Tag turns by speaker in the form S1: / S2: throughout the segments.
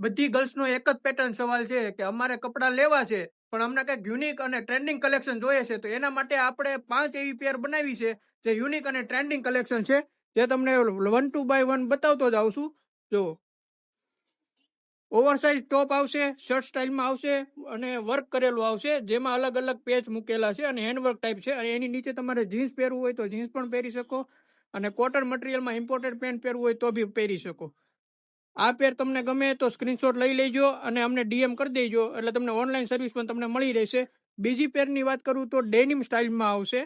S1: બધી ગર્લ્સનો એક જ પેટર્ન સવાલ છે કે અમારે કપડાં લેવા છે પણ અમને કંઈક યુનિક અને ટ્રેન્ડિંગ કલેક્શન જોઈએ છે. તો એના માટે આપણે 5 એવી પેર બનાવી છે જે યુનિક અને ટ્રેન્ડિંગ કલેક્શન છે, જે તમને 1 બાય 1 બતાવતો જાઉં છું. જો ઓવરસાઇઝ ટોપ આવશે, શર્ટ સ્ટાઇલમાં આવશે અને વર્ક કરેલું આવશે, જેમાં અલગ અલગ પેચ મૂકેલા છે અને હેન્ડવર્ક ટાઈપ છે. અને એની નીચે તમારે જીન્સ પહેરવું હોય તો જીન્સ પણ પહેરી શકો, અને કોટન મટીરિયલમાં ઇમ્પોર્ટેડ પેન્ટ પહેરવું હોય તો બી પહેરી શકો. આ પેર તમને ગમે તો સ્ક્રીનશોટ લઈ લેજો અને અમને ડીએમ કરી દેજો, એટલે તમને ઓનલાઈન સર્વિસ પણ તમને મળી રહેશે. બીજી પેરની વાત કરું તો ડેનિમ સ્ટાઇલમાં આવશે,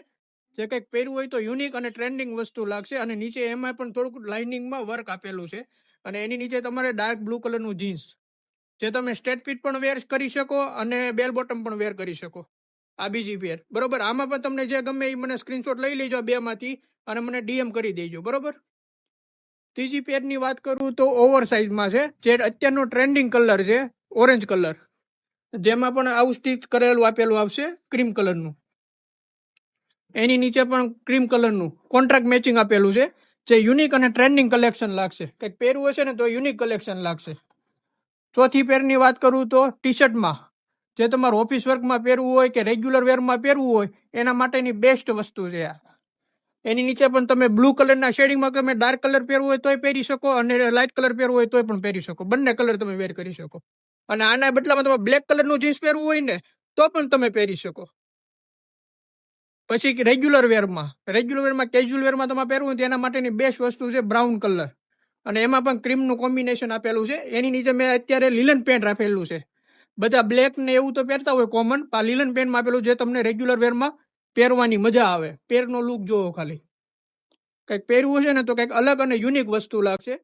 S1: જે કંઈક પહેરવું હોય તો યુનિક અને ટ્રેન્ડિંગ વસ્તુ લાગશે. અને નીચે એમાં પણ થોડુંક લાઇનિંગમાં વર્ક આપેલું છે, અને એની નીચે તમારે ડાર્ક બ્લુ કલરનું જીન્સ, જે તમે સ્ટ્રેટ ફિટ પણ વેર કરી શકો અને બેલ બોટમ પણ વેર કરી શકો. આ બીજી પેર, બરોબર. આમાં પણ તમને જે ગમે એ મને સ્ક્રીનશોટ લઈ લેજો બેમાંથી અને મને ડીએમ કરી દેજો, બરોબર. ત્રીજી પેરની વાત કરું તો ઓવર સાઇઝમાં છે, જે અત્યારનો ટ્રેન્ડિંગ કલર છે, ઓરેન્જ કલર, જેમાં પણ આવું સ્ટીચ કરેલું આપેલું આવશે ક્રીમ કલરનું. એની નીચે પણ ક્રીમ કલરનું કોન્ટ્રાક્ટ મેચિંગ આપેલું છે, જે યુનિક અને ટ્રેન્ડિંગ કલેક્શન લાગશે. કંઈક પહેરવું હશે ને તો યુનિક કલેક્શન લાગશે. ચોથી પેરની વાત કરું તો ટી શર્ટમાં, જે તમારે ઓફિસ વર્કમાં પહેરવું હોય કે રેગ્યુલર વેરમાં પહેરવું હોય એના માટેની બેસ્ટ વસ્તુ છે આ. એની નીચે પણ તમે બ્લુ કલરના શેડિંગમાં તમે ડાર્ક કલર પહેરવું હોય તોય પહેરી શકો, અને લાઇટ કલર પહેરવું હોય તોય પણ પહેરી શકો. બંને કલર તમે વેર કરી શકો. અને આના બદલામાં તમે બ્લેક કલરનું જીન્સ પહેરવું હોય ને તો પણ તમે પહેરી શકો. પછી રેગ્યુલર વેરમાં કેઝ્યુઅલ વેરમાં તમે પહેરવું હોય તેના માટેની બેસ્ટ વસ્તુ છે બ્રાઉન કલર, અને એમાં પણ ક્રીમનું કોમ્બિનેશન આપેલું છે. એની નીચે મેં અત્યારે લીલન પેન્ટ આપેલું છે. બધા બ્લેક ને એવું તો પહેરતા હોય કોમન, આ લીલન પેન્ટમાં આપેલું જે તમને રેગ્યુલર વેરમાં પહેરવાની મજા આવે. પેરનો લુક જોવો ખાલી. કંઈક પહેરવું છે ને તો કંઈક અલગ અને યુનિક વસ્તુ લાગશે.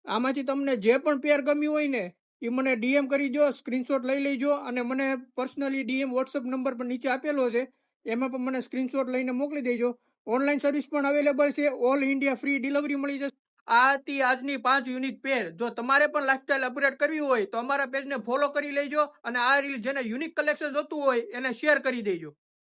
S1: આમાંથી તમને જે પણ પેર ગમ્યું હોય ને એ મને ડીએમ કરી દો, સ્ક્રીનશોટ લઈ લેજો, અને મને પર્સનલી ડીએમ વોટ્સઅપ નંબર પર નીચે આપેલો છે, એમાં પણ મને સ્ક્રીનશોટ લઈને મોકલી દેજો. ઓનલાઈન સર્વિસ પણ અવેલેબલ છે, ઓલ ઇન્ડિયા ફ્રી ડિલિવરી મળી જશે. આ હતી આજની 5 યુનિક પેર. જો તમારે પણ લાઇફસ્ટાઇલ અપગ્રેડ કરવી હોય તો અમારા પેજને ફોલો કરી લેજો, અને આ રીલ જેને યુનિક કલેક્શન જોતું હોય એને શેર કરી દેજો.